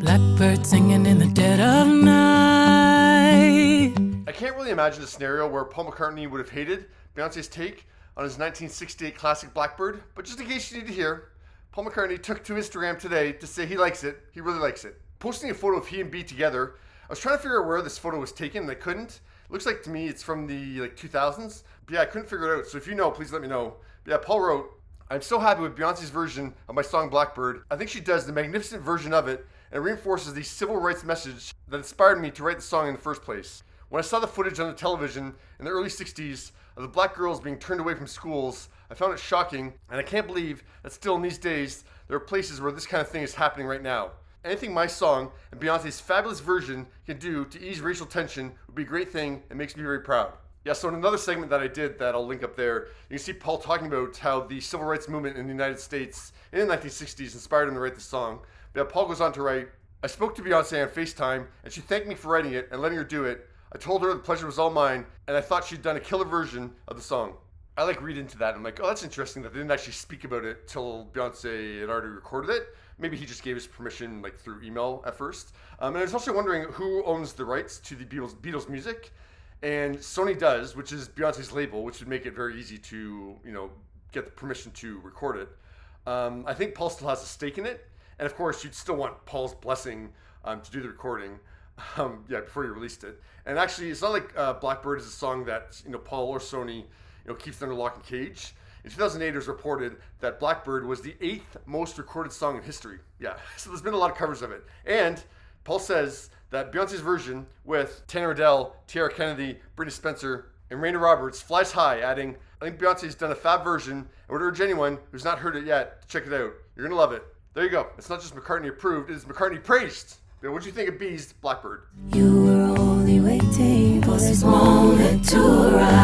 Blackbird singing in the dead of night. I can't really imagine a scenario where Paul McCartney would have hated Beyonce's take on his 1968 classic Blackbird, but just in case you need to hear, Paul McCartney took to Instagram today to say he likes it. He really likes it. Posting a photo of he and B together. I was trying to figure out where this photo was taken and I couldn't. It looks like to me it's from the 2000s. But yeah, I couldn't figure it out. So if you know, please let me know. But yeah, Paul wrote, I'm so happy with Beyonce's version of my song Blackbird. I think she does the magnificent version of it and reinforces the civil rights message that inspired me to write the song in the first place. When I saw the footage on the television in the early 60s of the black girls being turned away from schools, I found it shocking, and I can't believe that still in these days, there are places where this kind of thing is happening right now. Anything my song and Beyonce's fabulous version can do to ease racial tension would be a great thing and makes me very proud. Yeah, so in another segment that I did that I'll link up there, you can see Paul talking about how the civil rights movement in the United States in the 1960s inspired him to write the song. But yeah, Paul goes on to write, I spoke to Beyonce on FaceTime, and she thanked me for writing it and letting her do it. I told her the pleasure was all mine, and I thought she'd done a killer version of the song. I read into that. I'm like, oh, that's interesting that they didn't actually speak about it till Beyonce had already recorded it. Maybe he just gave his permission through email at first. And I was also wondering who owns the rights to the Beatles music. And Sony does, which is Beyonce's label, which would make it very easy to, get the permission to record it. I think Paul still has a stake in it. And of course, you'd still want Paul's blessing to do the recording. Before you released it. And actually, it's not like Blackbird is a song that, Paul or Sony, keeps under lock and cage. In 2008, it was reported that Blackbird was the 8th most recorded song in history. Yeah, so there's been a lot of covers of it. And Paul says that Beyonce's version with Tanner Adell, Tiera Kennedy, Brittney Spencer, and Reyna Roberts flies high, adding, I think Beyonce's done a fab version and would urge anyone who's not heard it yet to check it out. You're going to love it. There you go. It's not just McCartney approved, it is McCartney praised. What'd you think of B's Blackbird? You were only waiting for this moment to arrive.